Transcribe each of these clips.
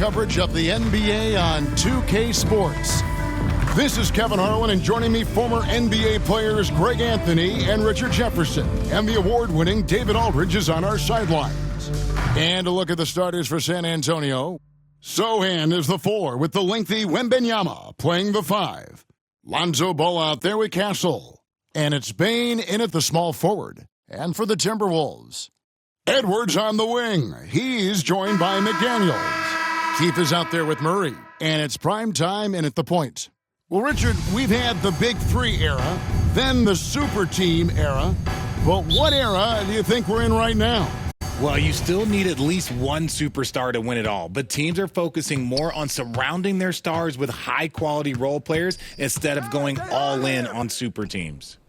coverage of the NBA on 2K Sports. This is Kevin Harlan, and joining me, former NBA players Greg Anthony and Richard Jefferson. And the award-winning David Aldridge is on our sidelines. And a look at the starters for San Antonio. Sohan is the 4 with the lengthy Wembanyama playing the 5. Lonzo Ball out there with Castle. And it's Bane in at the small forward. And for the Timberwolves, Edwards on the wing. He's joined by McDaniels. Keith is out there with Murray. And it's prime time in at the point. Well, Richard, we've had the Big Three era, then the Super Team era. But what era do you think we're in right now? Well, you still need at least one superstar to win it all, but teams are focusing more on surrounding their stars with high-quality role players instead of going all in on super teams.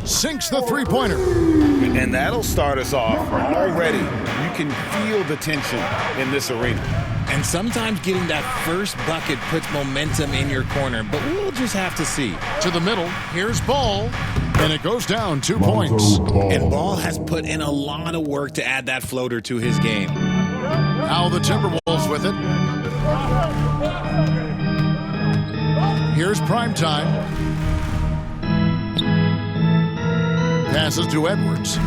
Sinks the three-pointer. And that'll start us off already. You can feel the tension in this arena. And sometimes getting that first bucket puts momentum in your corner, but we'll just have to see. To the middle, here's Ball, and it goes down 2 points. And Ball has put in a lot of work to add that floater to his game. Now the Timberwolves with it. Here's prime time. Passes to Edwards.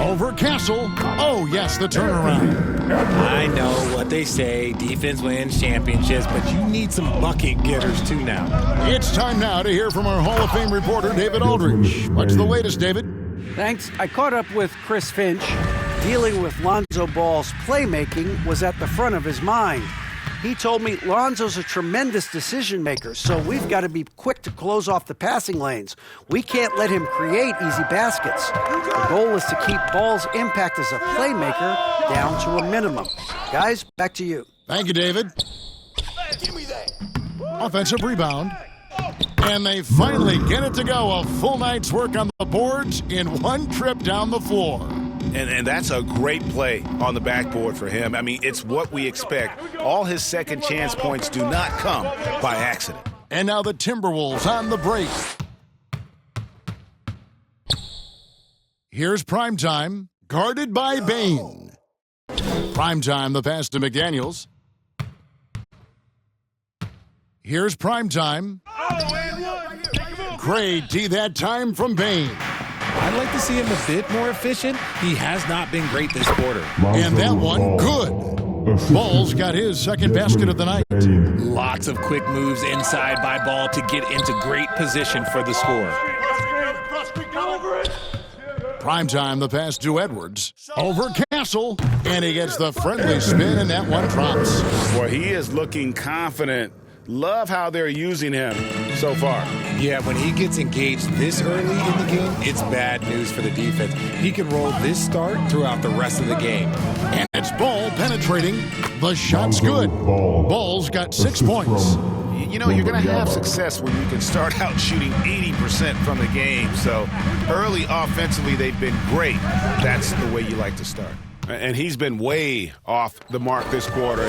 Over Castle. Oh, yes, the turnaround. I know what they say, defense wins championships, but you need some bucket getters too now. It's time now to hear from our Hall of Fame reporter, David Aldridge. What's the latest, David? Thanks. I caught up with Chris Finch. Dealing with Lonzo Ball's playmaking was at the front of his mind. He told me Lonzo's a tremendous decision maker, so we've got to be quick to close off the passing lanes. We can't let him create easy baskets. The goal is to keep Ball's impact as a playmaker down to a minimum. Guys, back to you. Thank you, David. Offensive rebound. And they finally get it to go. A full night's work on the boards in one trip down the floor. And that's a great play on the backboard for him. I mean, it's what we expect. All his second chance points do not come by accident. And now the Timberwolves on the break. Here's primetime, guarded by Bane. Primetime, the pass to McDaniels. Here's primetime. Great D that time from Bane. I'd like to see him a bit more efficient. He has not been great this quarter. And that one, good. Ball's got his second basket of the night. Lots of quick moves inside by Ball to get into great position for the score. Primetime, the pass to Edwards. Over Castle. And he gets the friendly spin, and that one drops. Boy, he is looking confident. Love how they're using him so far. Yeah, when he gets engaged this early in the game, it's bad news for the defense. He can roll this start throughout the rest of the game. And it's Ball penetrating. The shot's good. Ball's got 6 points. You know, you're going to have success when you can start out shooting 80% from the game. So early offensively, they've been great. That's the way you like to start. And he's been way off the mark this quarter.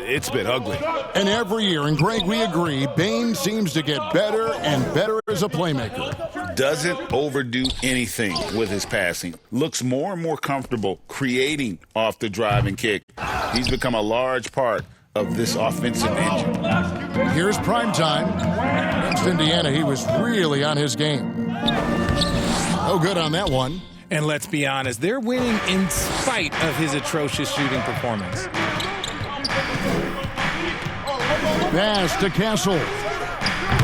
It's been ugly. And every year, and Greg, we agree, Bane seems to get better and better as a playmaker. Doesn't overdo anything with his passing. Looks more and more comfortable creating off the drive and kick. He's become a large part of this offensive engine. Here's primetime. Against Indiana, he was really on his game. No good on that one. And let's be honest, they're winning in spite of his atrocious shooting performance. Pass to Castle.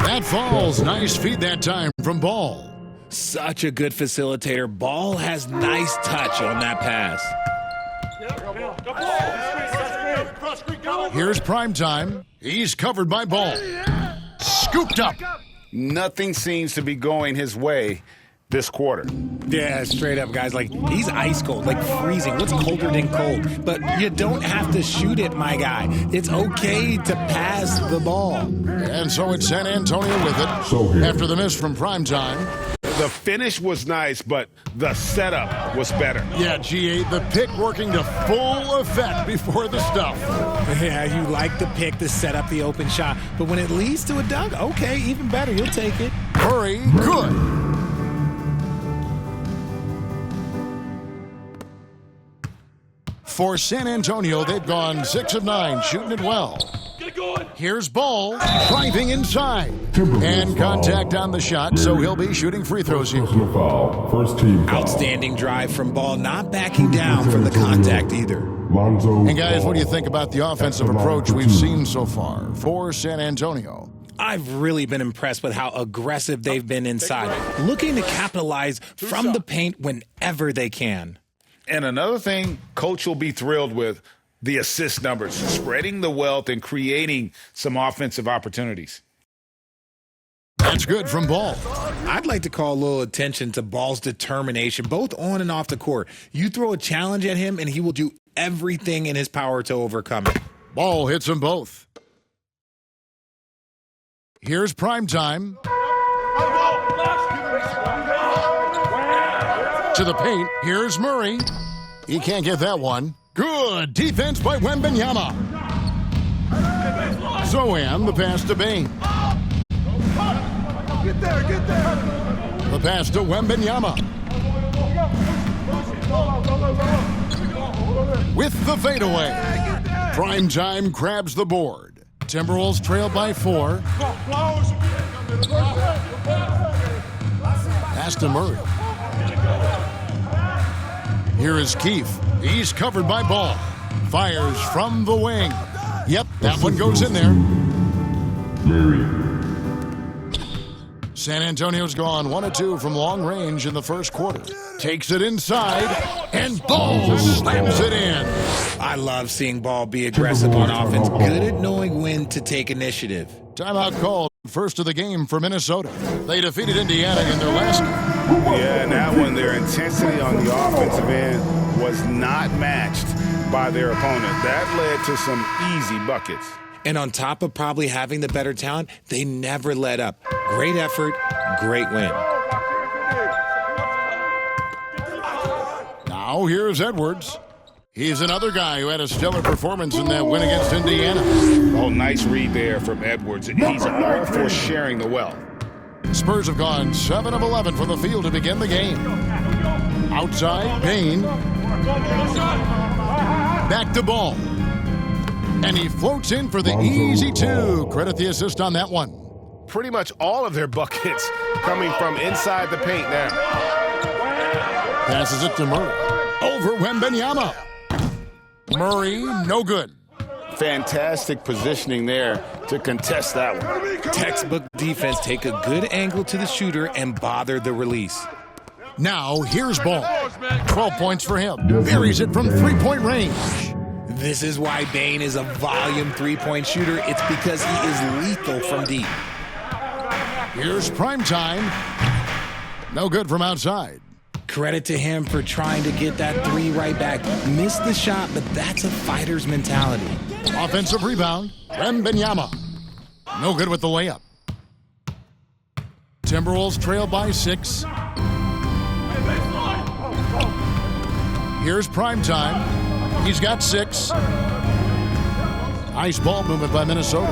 That falls. Nice feed that time from Ball. Such a good facilitator. Ball has nice touch on that pass. Here's primetime. He's covered by Ball. Scooped up. Nothing seems to be going his way this quarter. Yeah, straight up, guys. Like, he's ice cold, like freezing. What's colder than cold? But you don't have to shoot it, my guy. It's okay to pass the ball. And so it's San Antonio with it after the miss from primetime. The finish was nice, but the setup was better. Yeah, G8, the pick working to full effect before the stuff. Yeah, you like the pick to set up the open shot. But when it leads to a dunk, okay, even better. You'll take it. Murray, good. For San Antonio, they've gone 6 of 9, shooting it well. Here's Ball, driving inside. And contact on the shot, so he'll be shooting free throws here. First team foul. Outstanding drive from Ball, not backing down from the contact either. And guys, what do you think about the offensive approach we've seen so far for San Antonio? I've really been impressed with how aggressive they've been inside, looking to capitalize from the paint whenever they can. And another thing Coach will be thrilled with, the assist numbers, spreading the wealth and creating some offensive opportunities. That's good from Ball. I'd like to call a little attention to Ball's determination, both on and off the court. You throw a challenge at him, and he will do everything in his power to overcome it. Ball hits them both. Here's prime time. To the paint. Here's Murray. He can't get that one. Good defense by Wembanyama. Zohan, the pass to Bane. Get there. The pass to Wembanyama. With the fadeaway. Prime time grabs the board. Timberwolves trail by 4. Pass to Murray. Here is Keefe. He's covered by Ball. Fires from the wing. Yep, that one goes in there. San Antonio's gone 1 of 2 from long range in the first quarter. Takes it inside, and Ball slams it in. I love seeing Ball be aggressive on offense, good at knowing when to take initiative. Timeout called. First of the game for Minnesota. They defeated Indiana in their last game. Yeah, and that one, their intensity on the offensive end was not matched by their opponent. That led to some easy buckets. And on top of probably having the better talent, they never let up. Great effort, great win. Now here's Edwards. He's another guy who had a stellar performance in that win against Indiana. Oh, nice read there from Edwards. He's all for sharing the wealth. Spurs have gone 7 of 11 from the field to begin the game. Outside, Payne. Back to Ball. And he floats in for the easy 2. Credit the assist on that one. Pretty much all of their buckets coming from inside the paint now. Passes it to Murray. Over Wembanyama. Murray, no good. Fantastic positioning there to contest that one. Textbook defense, take a good angle to the shooter and bother the release. Now here's Ball. 12 points for him. Buries it from three-point range. This is why Bane is a volume three-point shooter. It's because he is lethal from deep. Here's prime time. No good from outside. Credit to him for trying to get that 3 right back. Missed the shot, but that's a fighter's mentality. Offensive rebound. Wembanyama. No good with the layup. Timberwolves trail by 6. Here's prime time. He's got 6. Nice ball movement by Minnesota.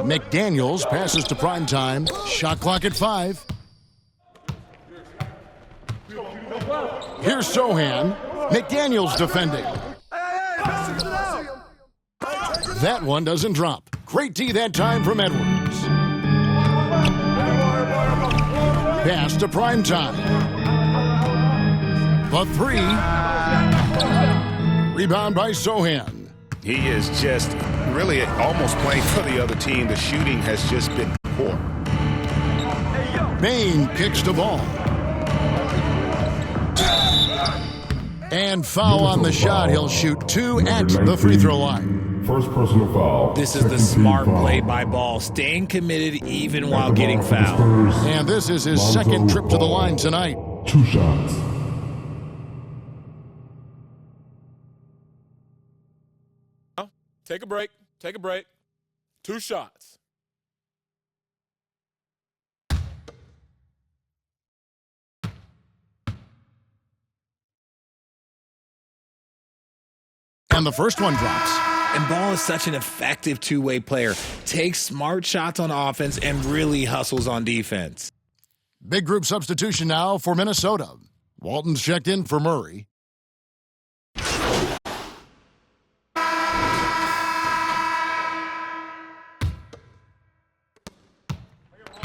McDaniels passes to prime time. Shot clock at 5. Here's Zohan. McDaniels defending. That one doesn't drop. Great D that time from Edwards. Pass to prime time. The 3. Rebound by Zohan. He is just really almost playing for the other team. The shooting has just been poor. Bane kicks the ball. And foul on the shot. He'll shoot 2 at the free throw line. First personal foul. This is the smart play by Ball, staying committed even while getting fouled. And this is his second trip to the line tonight. 2 shots. Take a break. Take a break. 2 shots. And the first one drops. And Ball is such an effective two-way player. Takes smart shots on offense and really hustles on defense. Big group substitution now for Minnesota. Walton's checked in for Murray.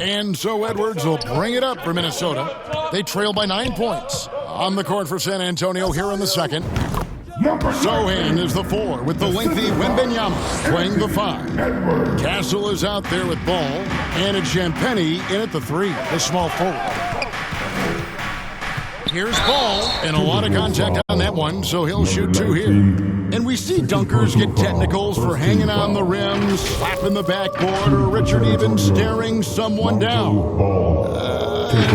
And so Edwards will bring it up for Minnesota. They trail by 9 points. On the court for San Antonio here in the second. Sohan is the 4 with the lengthy Wembanyama playing the 5. Castle is out there with ball. And it's Champagnie in at the 3, the small forward. Here's Ball, and a lot of contact on that one, so he'll shoot 2 here. And we see dunkers get technicals for hanging on the rim, slapping the backboard, or Richard even staring someone down.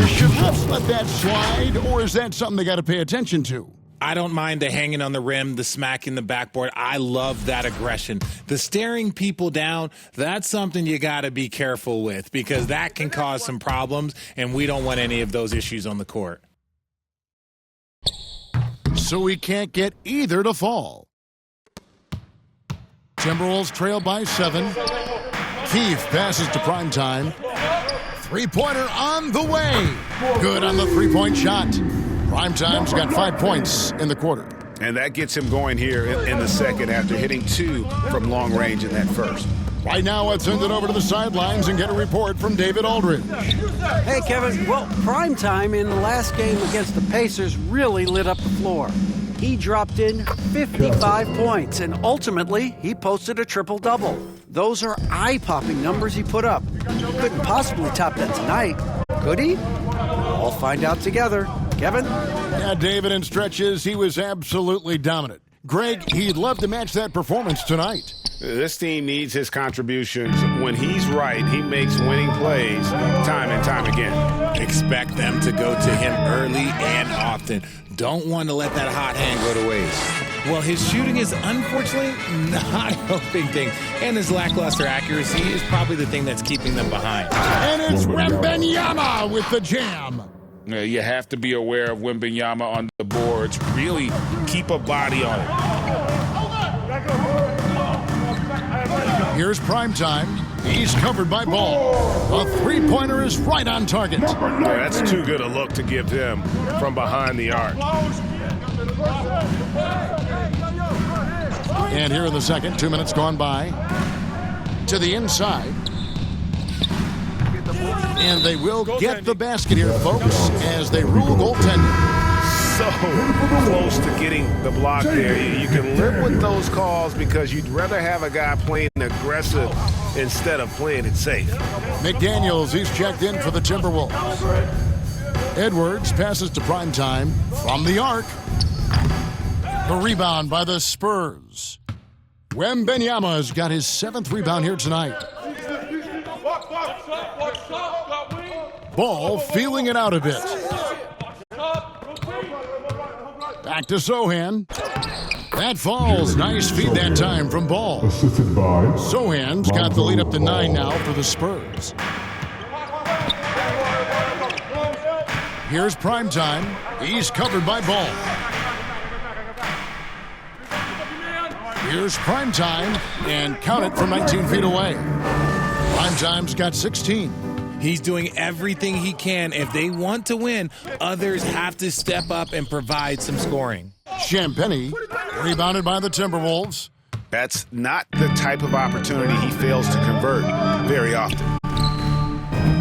Should refs let that slide, or is that something they got to pay attention to? I don't mind the hanging on the rim, the smacking the backboard. I love that aggression. The staring people down, that's something you got to be careful with because that can cause some problems, and we don't want any of those issues on the court. So we can't get either to fall. Timberwolves trail by 7. Keefe passes to Primetime. Three-pointer on the way. Good on the three-point shot. Primetime's got 5 points in the quarter. And that gets him going here in the second after hitting 2 from long range in that first. Right now, let's send it over to the sidelines and get a report from David Aldridge. Hey, Kevin. Well, Primetime in the last game against the Pacers really lit up the floor. He dropped in 55 points, and ultimately, he posted a triple-double. Those are eye-popping numbers he put up. Couldn't possibly top that tonight, could he? We'll find out together. Kevin? Yeah, David, in stretches, he was absolutely dominant. Greg, he'd love to match that performance tonight. This team needs his contributions. When he's right, he makes winning plays time and time again. Expect them to go to him early and often. Don't want to let that hot hand go to waste. Well, his shooting is unfortunately not helping things, and his lackluster accuracy is probably the thing that's keeping them behind. And it's Wembanyama with the jam. You have to be aware of Wembanyama on the boards. Really keep a body on it. Here's Primetime. He's covered by Ball. A three-pointer is right on target. Yeah, that's too good a look to give him from behind the arc. And here in the second, 2 minutes gone by. To the inside. And they will get the basket here, folks, as they rule goaltending. So close to getting the block there. You can live with those calls because you'd rather have a guy playing aggressive instead of playing it safe. McDaniels, he's checked in for the Timberwolves. Edwards passes to Primetime from the arc. The rebound by the Spurs. Wembanyama's got his 7th rebound here tonight. Ball feeling it out a bit. Back to Sohan. That falls. Nice feed that time from Ball. Assisted by Sohan's got the lead up to 9 now for the Spurs. Here's Primetime. He's covered by Ball. Here's Primetime, and count it from 19 feet away. Primetime's got 16. He's doing everything he can. If they want to win, others have to step up and provide some scoring. Champagnie, rebounded by the Timberwolves. That's not the type of opportunity he fails to convert very often.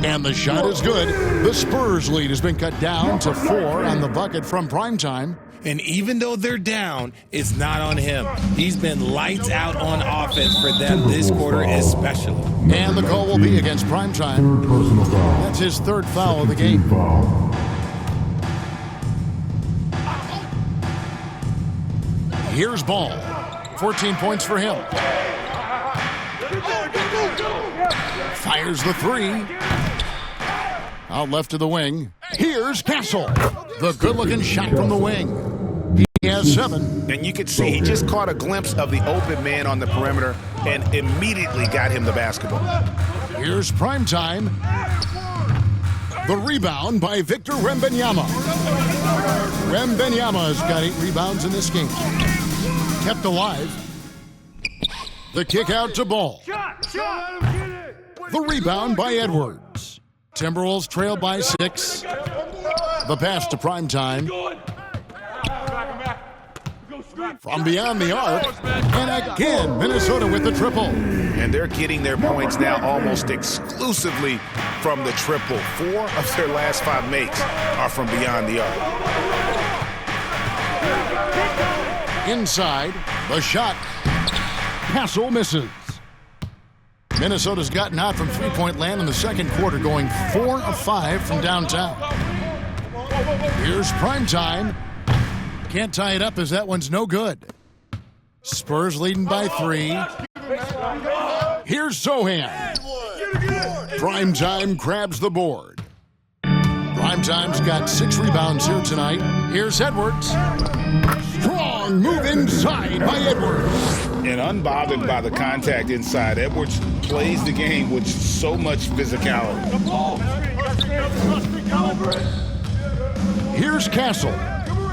And the shot is good. The Spurs lead has been cut down to 4 on the bucket from Primetime. And even though they're down, it's not on him. He's been lights out on offense for them this quarter especially. And the call will be against Primetime. third personal foul. That's his 3rd foul of the game. Foul. Here's Ball. 14 points for him. Fires the 3. Out left to the wing. Here's Castle. The good-looking shot from the wing. He has 7. And you could see he just caught a glimpse of the open man on the perimeter and immediately got him the basketball. Here's Primetime. The rebound by Victor Wembanyama. Wembanyama's got 8 rebounds in this game. Kept alive. The kick out to Ball. The rebound by Edwards. Timberwolves trail by 6. The pass to Primetime. From beyond the arc. And again, Minnesota with the triple. And they're getting their points now almost exclusively from the triple. 4 of their last 5 makes are from beyond the arc. Inside, the shot. Castle misses. Minnesota's gotten hot from three-point land in the second quarter, going 4 of 5 from downtown. Here's Primetime. Can't tie it up as that one's no good. Spurs leading by 3. Here's Sohan. Primetime grabs the board. Primetime's got 6 rebounds here tonight. Here's Edwards. Strong move inside by Edwards. And unbothered by the contact inside, Edwards plays the game with so much physicality. Here's Castle.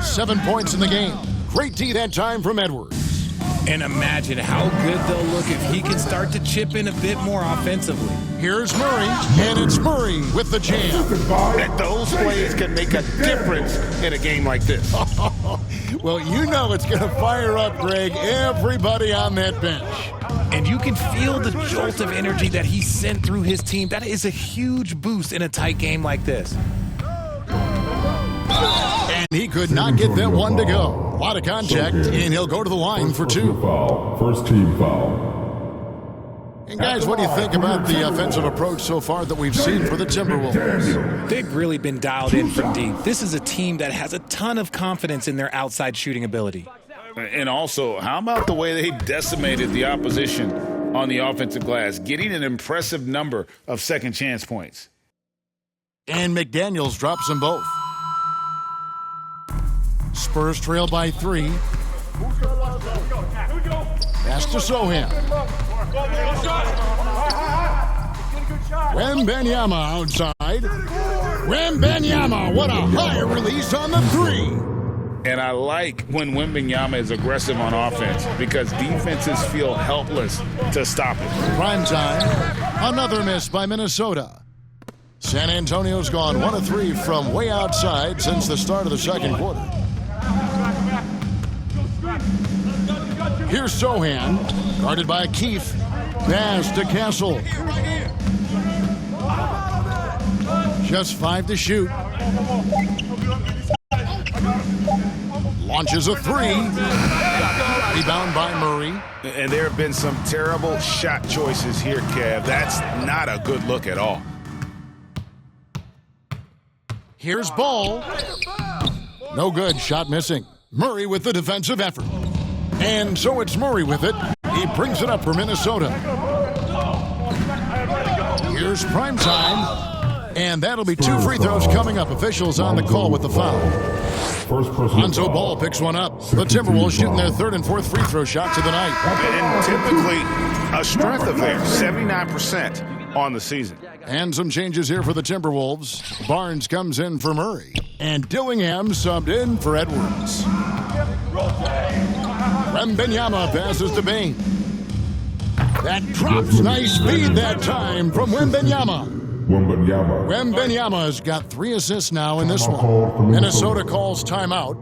7 points in the game. Great D that time from Edwards. And imagine how good they'll look if he can start to chip in a bit more offensively. Here's Murray, and it's Murray with the jam. That those plays can make a difference in a game like this. Well, you know it's going to fire up, Greg, everybody on that bench. And you can feel the jolt of energy that he sent through his team. That is a huge boost in a tight game like this. And he could not get that one to go. A lot of contact, and he'll go to the line for 2. First team foul. And guys, what do you think about the offensive approach so far that we've seen for the Timberwolves? They've really been dialed in from deep. This is a team that has a ton of confidence in their outside shooting ability. And also, how about the way they decimated the opposition on the offensive glass, getting an impressive number of second chance points. And McDaniels drops them both. Spurs trail by 3. Pass to Sohan. Wembanyama outside. Wembanyama, what a high release on the 3. And I like when Wembanyama is aggressive on offense because defenses feel helpless to stop it. Prime time. Another miss by Minnesota. San Antonio's gone 1 of 3 from way outside since the start of the second quarter. Here's Sohan, guarded by Keefe. Pass to Castle. Just 5 to shoot. Launches a 3. Rebound by Murray. And there have been some terrible shot choices here, Kev. That's not a good look at all. Here's Ball. No good, shot missing. Murray with the defensive effort. And so it's Murray with it. He brings it up for Minnesota. Here's Primetime. And that'll be 2 free throws coming up. Officials on the call with the foul. Lonzo Ball picks one up. The Timberwolves shooting their 3rd and 4th free throw shots of the night. And typically a strength of theirs, 79% on the season. And some changes here for the Timberwolves. Barnes comes in for Murray. And Dillingham subbed in for Edwards. Wembanyama passes to Bain. That drops nice speed that time from Wembanyama. Wembanyama's got 3 assists now in this one. Minnesota calls timeout.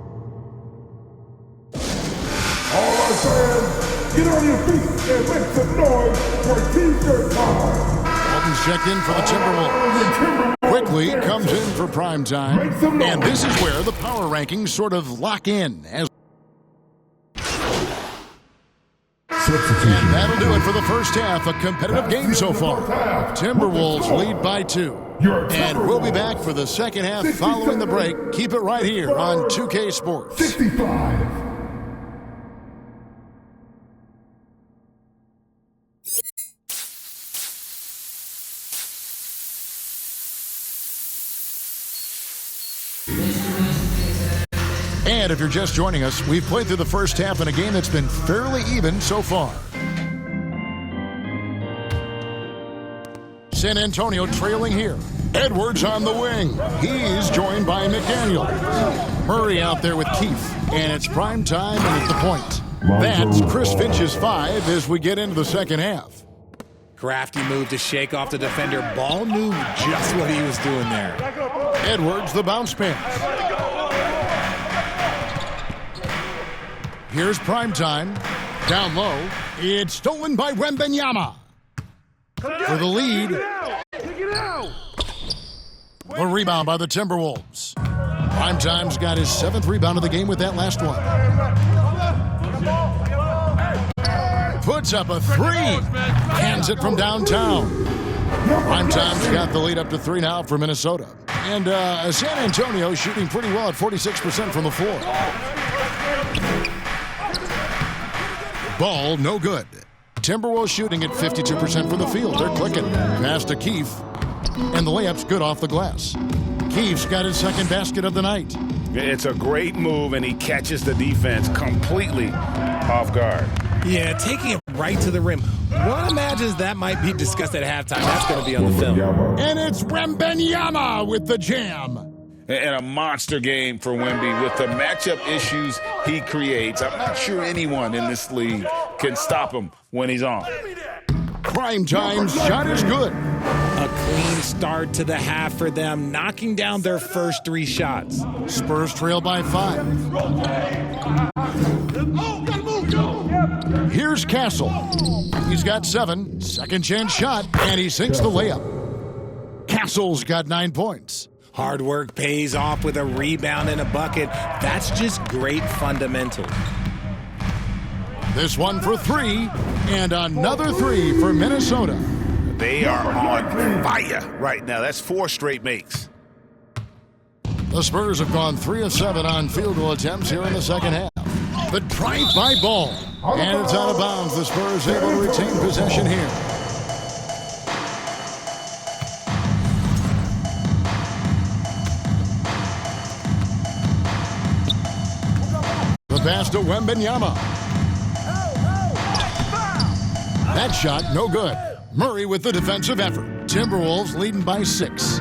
All right, fans, get on your feet and make some noise for T-shirt time. Walton's checked in for the Timberwolves. Quickly comes in for prime time. And this is where the power rankings sort of lock in. And that'll do it for the first half. A competitive game so far. Timberwolves lead by 2. And we'll be back for the second half following the break. Keep it right here on 2K Sports. 65. And if you're just joining us, we've played through the first half in a game that's been fairly even so far. San Antonio trailing here. Edwards on the wing. He's joined by McDaniels. Murray out there with Keefe. And it's prime time and at the point. That's Chris Finch's 5 as we get into the second half. Crafty move to shake off the defender. Ball knew just what he was doing there. Edwards the bounce pass. Here's Primetime. Down low. It's stolen by Wembanyama. For the lead. The rebound by the Timberwolves. Primetime's got his 7th rebound of the game with that last one. Puts up a 3. Hands it from downtown. Primetime's got the lead up to 3 now for Minnesota. And San Antonio shooting pretty well at 46% from the floor. Ball no good. Timberwolves shooting at 52% from the field. They're clicking. Pass to Keefe. And the layup's good off the glass. Keefe's got his 2nd basket of the night. It's a great move, and he catches the defense completely off guard. Yeah, taking it right to the rim. One imagines that might be discussed at halftime. That's going to be on the film. And it's Wembanyama with the jam. And a monster game for Wemby with the matchup issues he creates. I'm not sure anyone in this league can stop him when he's on. Primetime's shot is good. A clean start to the half for them, knocking down their first 3 shots. Spurs trail by 5. Here's Castle. He's got 7. 2nd chance shot, and he sinks the layup. Castle's got 9 points. Hard work pays off with a rebound and a bucket. That's just great fundamentals. This one for 3, and another 3 for Minnesota. They are on fire right now. That's 4 straight makes. The Spurs have gone 3 of 7 on field goal attempts here in the second half. The drive by Ball, and it's out of bounds. The Spurs able to retain possession here. The pass to Wembanyama. That shot, no good. Murray with the defensive effort. Timberwolves leading by 6.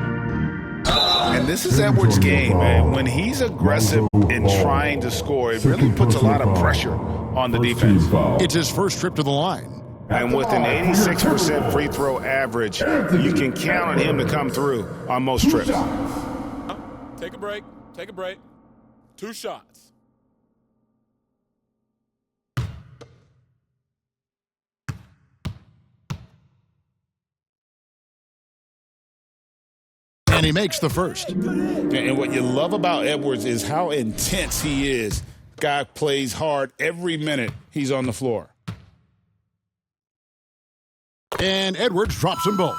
And this is Edwards' game, man. When he's aggressive in trying to score, it really puts a lot of pressure on the defense. It's his first trip to the line. And with an 86% free throw average, you can count on him to come through on most trips. Take a break. Take a break. 2 shots. And he makes the first. And what you love about Edwards is how intense he is. Guy plays hard every minute he's on the floor. And Edwards drops them both.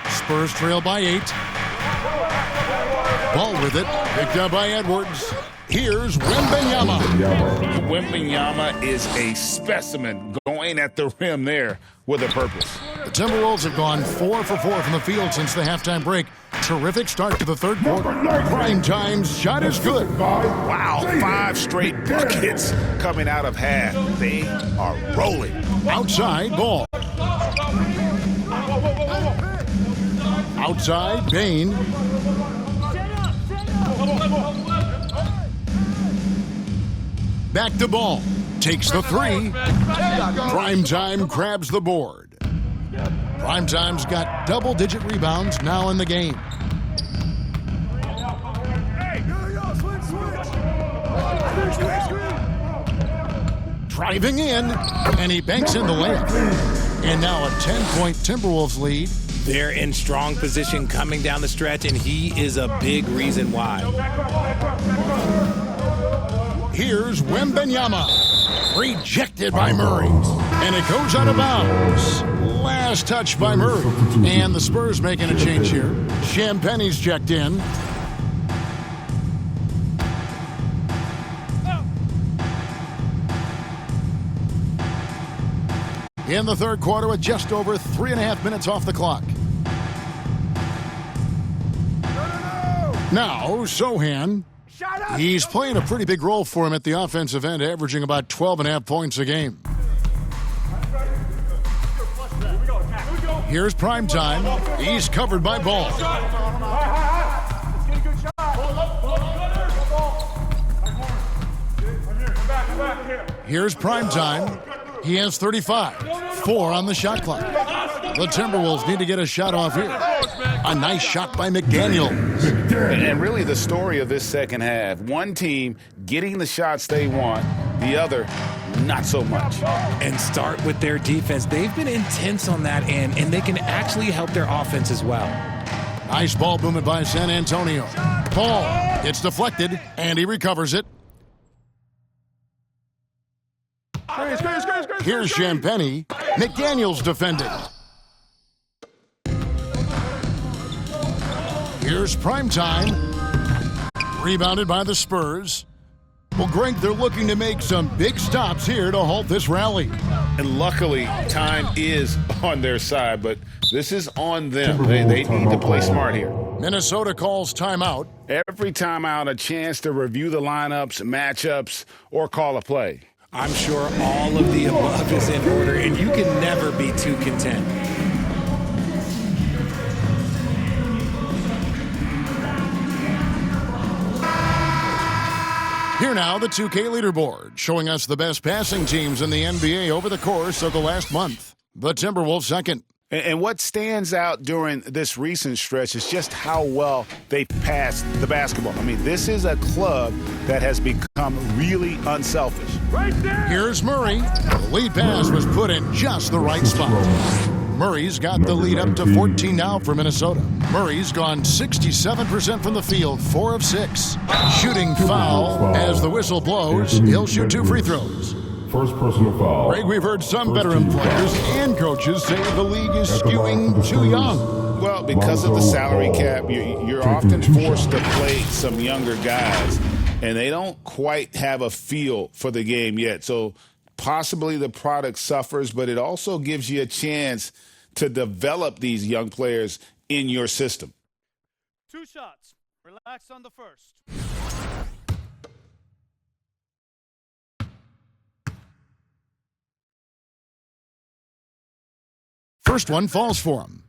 Spurs trail by 8. Ball with it. Picked up by Edwards. Here's Wembanyama. Wembanyama is a specimen going at the rim there with a purpose. The Timberwolves have gone 4 for 4 from the field since the halftime break. Terrific start to the third quarter. Primetime's shot is good. Wow, 5 straight buckets coming out of half. They are rolling. Outside Ball. Outside Bain. Back to Ball. Takes the 3. Primetime grabs the board. Primetime's got double-digit rebounds now in the game. Driving in, and he banks in the layup. And now a 10-point Timberwolves lead. They're in strong position coming down the stretch, and he is a big reason why. Here's Wembanyama. Rejected by Murray. And it goes out of bounds. Last touch by Murray. And the Spurs making a change here. Champagne's checked in. In the third quarter with just over 3.5 minutes off the clock. Now, Sohan. He's playing a pretty big role for him at the offensive end, averaging about 12.5 points a game. Here's Primetime. He's covered by Ball. Here's Primetime. He has 35. 4 on the shot clock. The Timberwolves need to get a shot off here. A nice shot by McDaniels. And really the story of this second half, one team getting the shots they want, the other not so much. And start with their defense. They've been intense on that end, and they can actually help their offense as well. Nice ball movement by San Antonio. Ball, it's deflected, and he recovers it. Here's Champagny. McDaniels defending. Here's Primetime. Rebounded by the Spurs. Well, Greg, they're looking to make some big stops here to halt this rally. And luckily, time is on their side, but this is on them. They need to play smart here. Minnesota calls timeout. Every timeout, a chance to review the lineups, matchups, or call a play. I'm sure all of the above is in order, and you can never be too content. Here now, the 2K leaderboard, showing us the best passing teams in the NBA over the course of the last month. The Timberwolves second. And what stands out during this recent stretch is just how well they passed the basketball. I mean, this is a club that has become really unselfish. Right there! Here's Murray. The lead pass was put in just the right spot. Murray's got the lead up to 14 now for Minnesota. Murray's gone 67% from the field, 4 of 6. Shooting foul as the whistle blows. He'll shoot 2 free throws. First personal foul. Greg, we've heard some veteran players and coaches say the league is skewing too young. Well, because of the salary cap, you're often forced to play some younger guys, and they don't quite have a feel for the game yet. So possibly the product suffers, but it also gives you a chance to develop these young players in your system. 2 shots. Relax on the first. First one falls for him.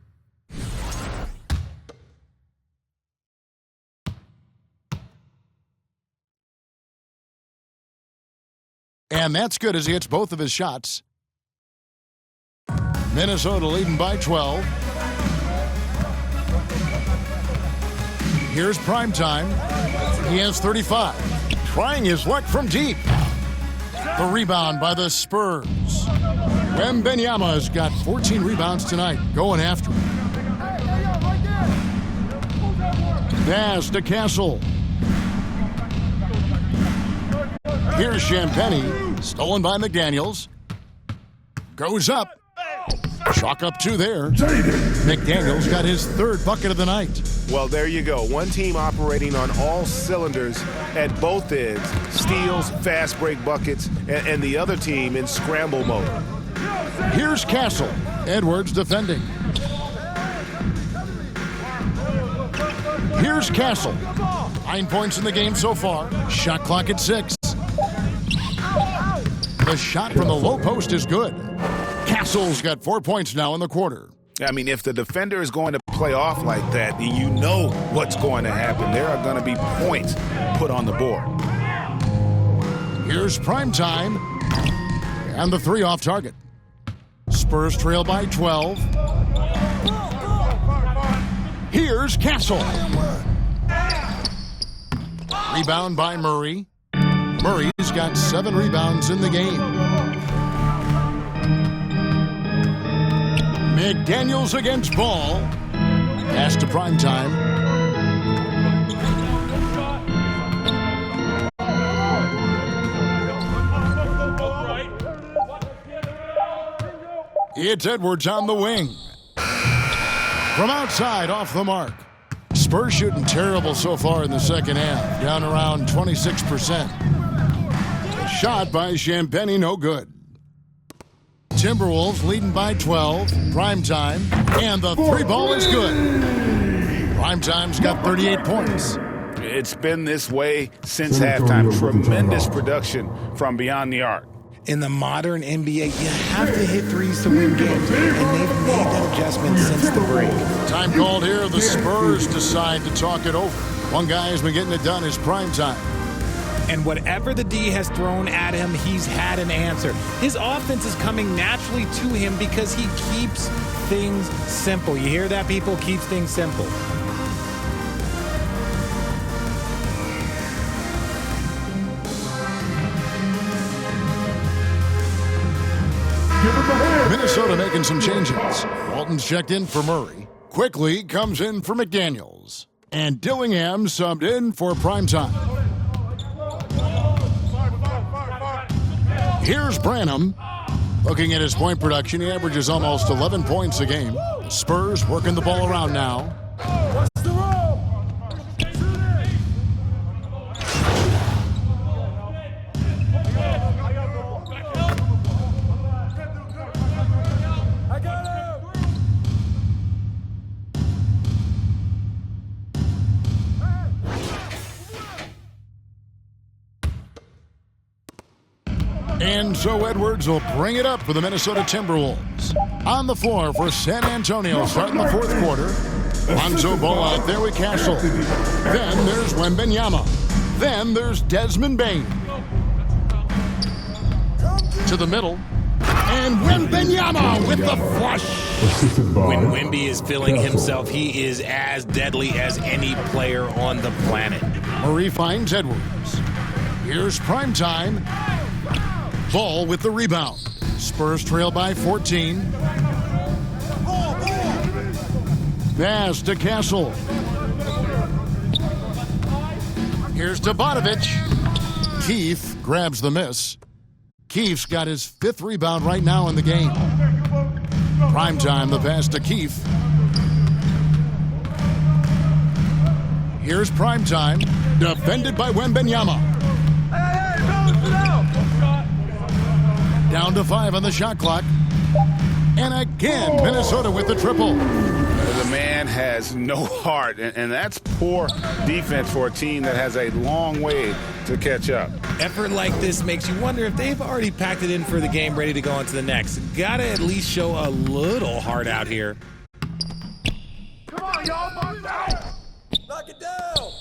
And that's good as he hits both of his shots. Minnesota leading by 12. Here's Primetime. He has 35. Trying his luck from deep. The rebound by the Spurs. Wembanyama's got 14 rebounds tonight, going after him. Pass to Castle. Here's Champagny, stolen by McDaniels. Goes up. Chalk up 2 there. McDaniels got his 3rd bucket of the night. Well, there you go. One team operating on all cylinders at both ends. Steals, fast break buckets, and the other team in scramble mode. Here's Castle. Edwards defending. Here's Castle. 9 points in the game so far. Shot clock at 6. The shot from the low post is good. Castle's got 4 points now in the quarter. I mean, if the defender is going to play off like that, then you know what's going to happen. There are going to be points put on the board. Here's Primetime. And the 3 off target. Spurs trail by 12. Here's Castle. Rebound by Murray. Murray's got 7 rebounds in the game. McDaniels against Ball. Pass to Primetime. It's Edwards on the wing. From outside, off the mark. Spurs shooting terrible so far in the second half, down around 26%. Shot by Champagny, no good. Timberwolves leading by 12. Primetime, and the 3 ball is good. Primetime's got 38 points. It's been this way since halftime. Tremendous production from beyond the arc. In the modern NBA, you have to hit threes to win games, and they've made that adjustment since the break. Time called here. The Spurs decide to talk it over. One guy has been getting it done is Primetime. And whatever the D has thrown at him, he's had an answer. His offense is coming naturally to him because he keeps things simple. You hear that, people? Keeps things simple. Give him a hand. Minnesota making some changes. Walton's checked in for Murray. Quickly comes in for McDaniels. And Dillingham subbed in for primetime. Here's Branham. Looking at his point production, he averages almost 11 points a game. The Spurs working the ball around now. And so Edwards will bring it up for the Minnesota Timberwolves. On the floor for San Antonio starting the fourth quarter. Lonzo Ball out there with Castle. Then there's Wembanyama. Then there's Desmond Bane. To the middle. And Wembanyama with the flush. When Wemby is feeling himself, he is as deadly as any player on the planet. Murray finds Edwards. Here's primetime. Ball with the rebound. Spurs trail by 14. Pass to Castle. Here's to Bogdanovic. Keefe grabs the miss. Keefe's got his 5th rebound right now in the game. Primetime, the pass to Keefe. Here's primetime. Defended by Wembanyama. Down to 5 on the shot clock. And again, Minnesota with the triple. The man has no heart, and that's poor defense for a team that has a long way to catch up. Effort like this makes you wonder if they've already packed it in for the game, ready to go on to the next. Gotta at least show a little heart out here. Come on, y'all. Knock it down.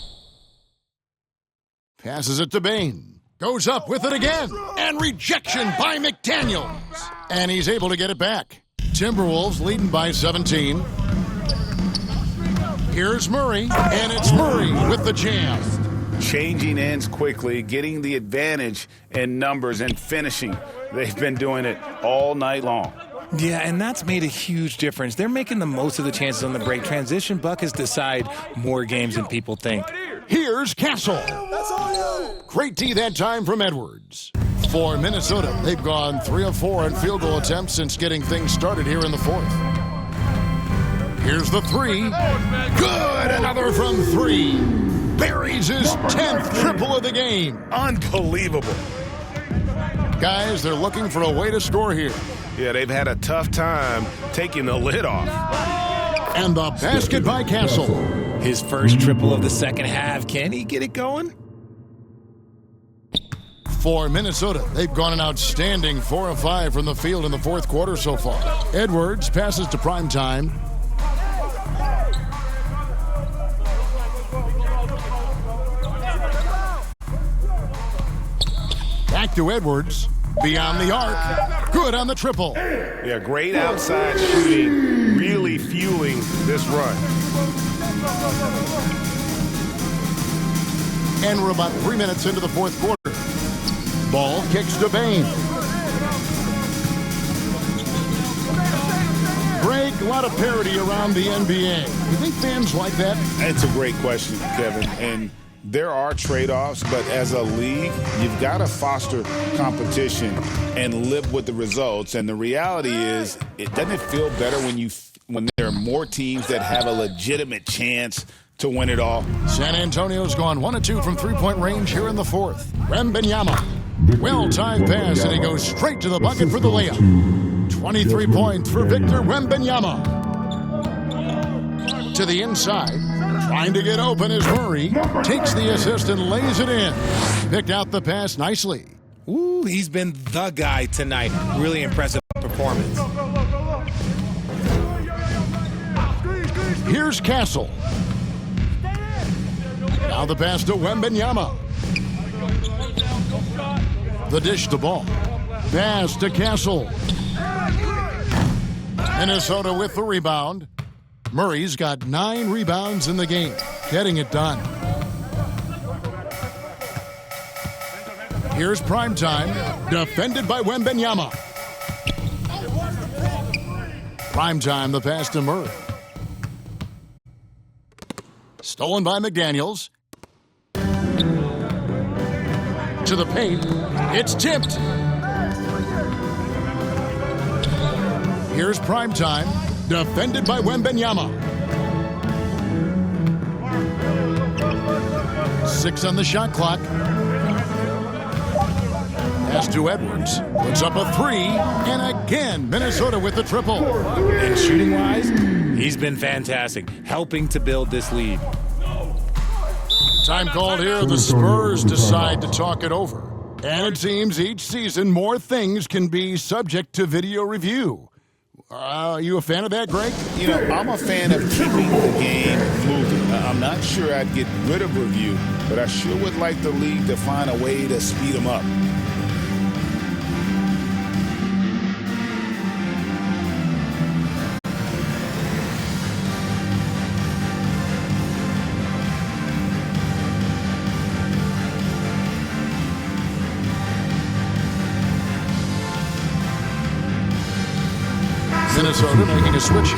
Passes it to Bane. Goes up with it again. And rejection by McDaniels. And he's able to get it back. Timberwolves leading by 17. Here's Murray. And it's Murray with the jam. Changing ends quickly, getting the advantage in numbers and finishing. They've been doing it all night long. Yeah, and that's made a huge difference. They're making the most of the chances on the break. Transition buckets decide more games than people think. Here's Castle. Great D that time from Edwards. For Minnesota, they've gone 3 of 4 on field goal attempts since getting things started here in the fourth. Here's the 3. Good! Another from 3. Buries his 10th triple of the game. Unbelievable. Guys, they're looking for a way to score here. Yeah, they've had a tough time taking the lid off. And the basket by Castle. His first triple of the second half. Can he get it going? For Minnesota, they've gone an outstanding 4 of 5 from the field in the fourth quarter so far. Edwards passes to primetime. Back to Edwards. Beyond the arc. Good on the triple. Yeah, great outside shooting, really fueling this run. And we're about 3 minutes into the fourth quarter. Ball kicks to Bane. Greg, a lot of parity around the NBA. You think fans like that? It's a great question, Kevin. And there are trade-offs, but as a league, you've got to foster competition and live with the results. And the reality is, it doesn't feel better when there are more teams that have a legitimate chance to win it all. San Antonio's gone 1 of 2 from three-point range here in the fourth. Wembanyama. Well-timed pass, and he goes straight to the bucket for the layup. 23 points for Victor Wembanyama. To the inside. Trying to get open is Murray. Takes the assist and lays it in. Picked out the pass nicely. Ooh, he's been the guy tonight. Really impressive performance. Here's Castle. Now the pass to Wembanyama. The dish to Ball. Pass to Castle. Minnesota with the rebound. Murray's got 9 rebounds in the game, getting it done. Here's primetime, defended by Wembanyama. Primetime, the pass to Murray. Stolen by McDaniels. To the paint. It's tipped. Here's Primetime. Defended by Wembanyama. 6 on the shot clock. Pass to Edwards. Puts up a 3. And again, Minnesota with the triple. And shooting-wise, he's been fantastic, helping to build this lead. Time called here. The Spurs decide to talk it over. And it seems each season more things can be subject to video review. Are you a fan of that, Greg? You know, I'm a fan of keeping the game moving. I'm not sure I'd get rid of review, but I sure would like the league to find a way to speed them up. Minnesota making a switch.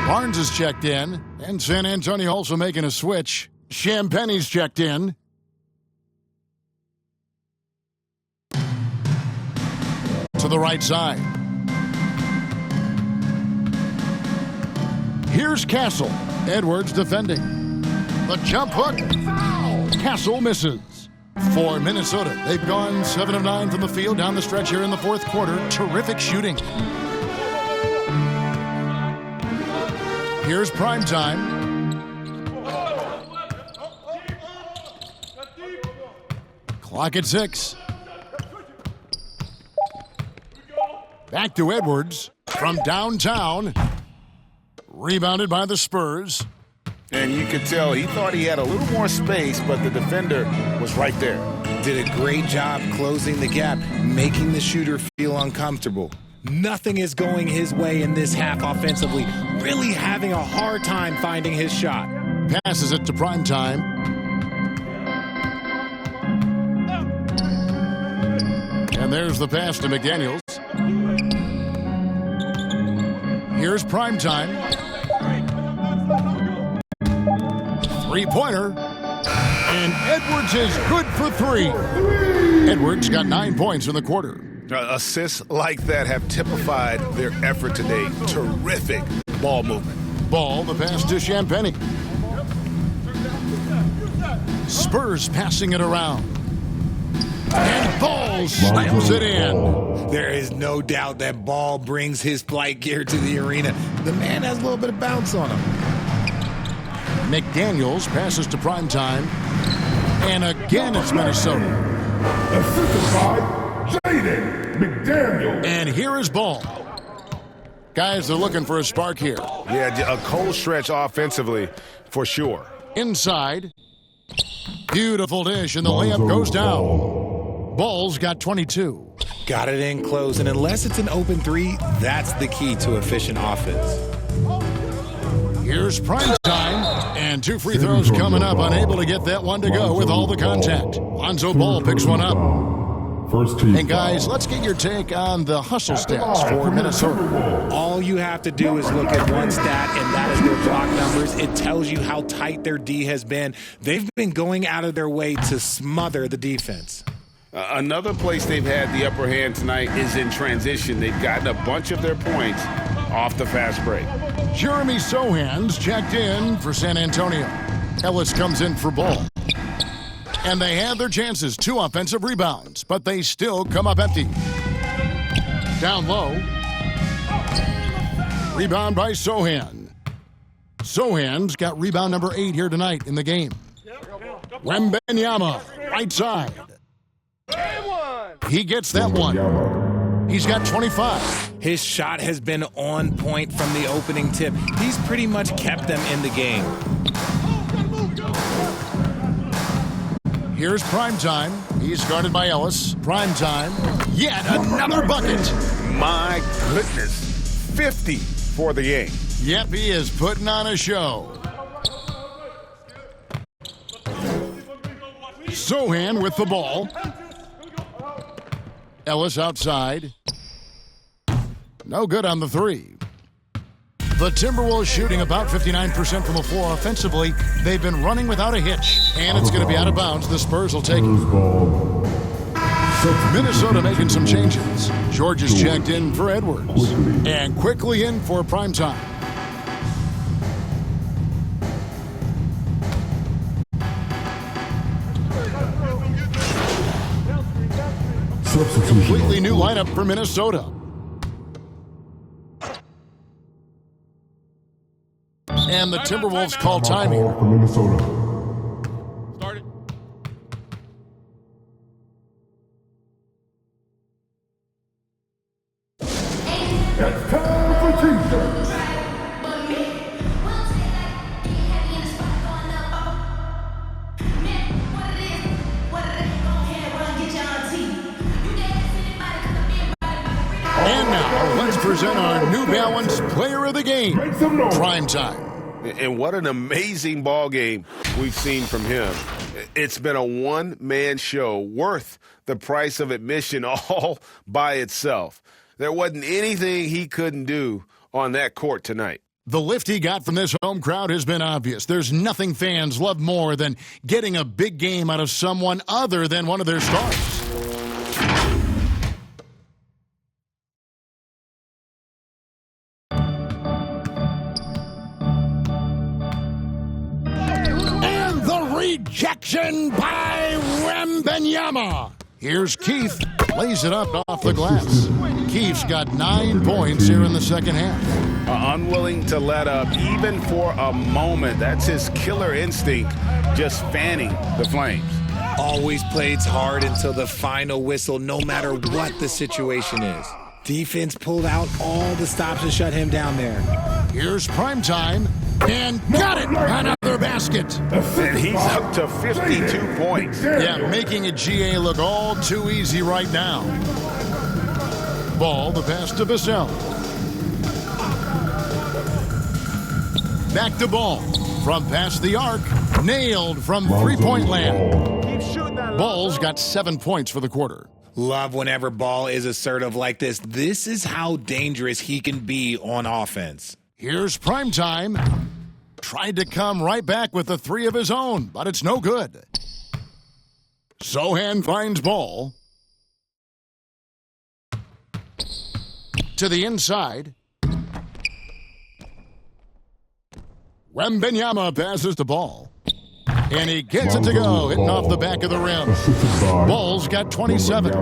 Barnes is checked in, and San Antonio also making a switch. Champagne's checked in. To the right side. Here's Castle. Edwards defending. The jump hook. Castle misses. For Minnesota, they've gone 7 of 9 from the field down the stretch here in the fourth quarter. Terrific shooting. Here's Primetime. Clock at 6. Back to Edwards from downtown. Rebounded by the Spurs. And you could tell he thought he had a little more space, but the defender was right there. Did a great job closing the gap, making the shooter feel uncomfortable. Nothing is going his way in this half offensively, really having a hard time finding his shot. Passes it to Primetime. And there's the pass to McDaniels. Here's Primetime. Three-pointer. And Edwards is good for 3. Edwards got 9 points in the quarter. Assists like that have typified their effort today. Terrific ball movement. Ball, the pass to Champagnie. Spurs passing it around. And Ball slams it in. There is no doubt that Ball brings his flight gear to the arena. The man has a little bit of bounce on him. McDaniels passes to Primetime. And again it's Minnesota. Assisted by Jaden McDaniel. And here is Ball. Guys are looking for a spark here. Yeah, a cold stretch offensively for sure. Inside. Beautiful dish, and the layup goes down. Ball's got 22. Got it in close, and unless it's an open 3, that's the key to efficient offense. Here's Primetime, and 2 free throws coming up. Unable to get that one to go with all the contact. Lonzo Ball picks one up. First team. And guys, let's get your take on the hustle stats for Minnesota. All you have to do is look at one stat, and that is their block numbers. It tells you how tight their D has been. They've been going out of their way to smother the defense. Another place they've had the upper hand tonight is in transition. They've gotten a bunch of their points off the fast break. Jeremy Sohan's checked in for San Antonio. Ellis comes in for Ball. And they had their chances, 2 offensive rebounds, but they still come up empty. Down low. Rebound by Sohan. Sohan's got rebound number 8 here tonight in the game. Wembanyama, right side. He gets that one. He's got 25. His shot has been on point from the opening tip. He's pretty much kept them in the game. Here's Primetime. He's guarded by Ellis. Primetime. Yet another bucket. My goodness. 50 for the game. Yep, he is putting on a show. Sohan with the ball. Ellis outside. No good on the 3. The Timberwolves shooting about 59% from the floor offensively. They've been running without a hitch, and it's going to be out of bounds. The Spurs will take it. Minnesota making some changes. George is checked in for Edwards. And quickly in for primetime. Completely new lineup for Minnesota. And the Timberwolves call time here. For Minnesota. Start it. It's time for T-shirts. And now, let's present our New Balance Player of the Game. Make some noise. Prime time. And what an amazing ball game we've seen from him. It's been a one-man show worth the price of admission all by itself. There wasn't anything he couldn't do on that court tonight. The lift he got from this home crowd has been obvious. There's nothing fans love more than getting a big game out of someone other than one of their stars. And the rejection by Wembanyama. Here's Keith. Lays it up off the glass. Keith's got 9 points here in the second half. Unwilling to let up even for a moment. That's his killer instinct, just fanning the flames. Always plays hard until the final whistle, no matter what the situation is. Defense pulled out all the stops to shut him down there. Here's primetime, and got it! Another basket. And he's up to 52 points. Yeah, making a GA look all too easy right now. Ball, the pass to Vassell. Back to Ball. From past the arc, nailed from three-point land. Ball's got 7 points for the quarter. Love whenever Ball is assertive like this. This is how dangerous he can be on offense. Here's primetime. Tried to come right back with the three of his own, but it's no good. Sohan finds Ball. To the inside. Wembanyama passes the ball. And he gets it to go, hitting off the back of the rim. Ball's got 27.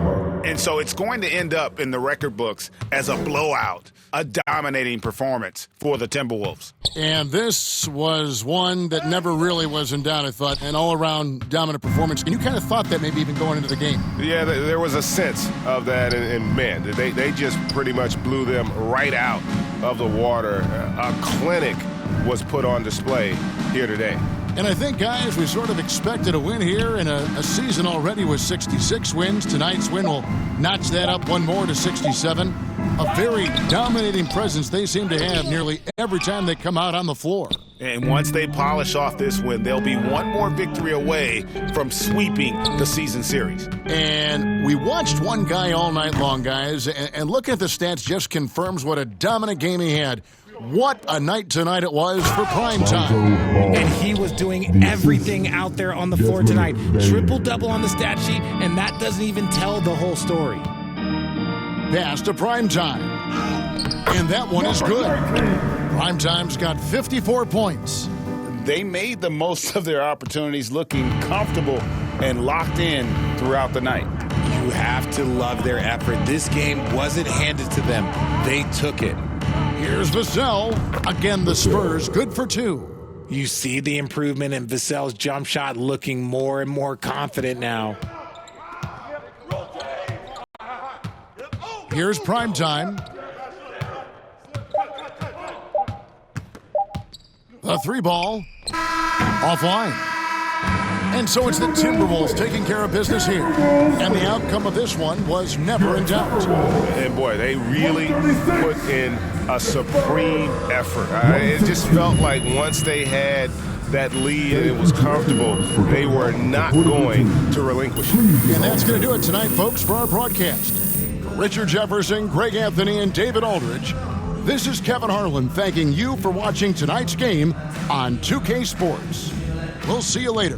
And so it's going to end up in the record books as a blowout, a dominating performance for the Timberwolves. And this was one that never really was in doubt, I thought, an all-around dominant performance. And you kind of thought that maybe even going into the game. Yeah, there was a sense of that, and man, they just pretty much blew them right out of the water. A clinic was put on display here today. And I think, guys, we sort of expected a win here in a season already with 66 wins. Tonight's win will notch that up one more to 67. A very dominating presence they seem to have nearly every time they come out on the floor. And once they polish off this win, they'll be one more victory away from sweeping the season series. And we watched one guy all night long, guys, and looking at the stats just confirms what a dominant game he had. What a night tonight it was for prime time. And he was doing everything out there on the floor tonight. Triple-double on the stat sheet, and that doesn't even tell the whole story. Pass to prime time. And that one is good. Prime time's got 54 points. They made the most of their opportunities, looking comfortable and locked in throughout the night. You have to love their effort. This game wasn't handed to them. They took it. Here's Vassell. Again, the Spurs, good for two. You see the improvement in Vassell's jump shot, looking more and more confident now. Here's primetime. The three ball. Offline. And so it's the Timberwolves taking care of business here. And the outcome of this one was never in doubt. And boy, they really put in a supreme effort. It just felt like once they had that lead and it was comfortable, they were not going to relinquish it. And that's going to do it tonight, folks, for our broadcast. For Richard Jefferson, Greg Anthony, and David Aldridge, This is Kevin Harlan thanking you for watching tonight's game on 2K Sports. We'll see you later.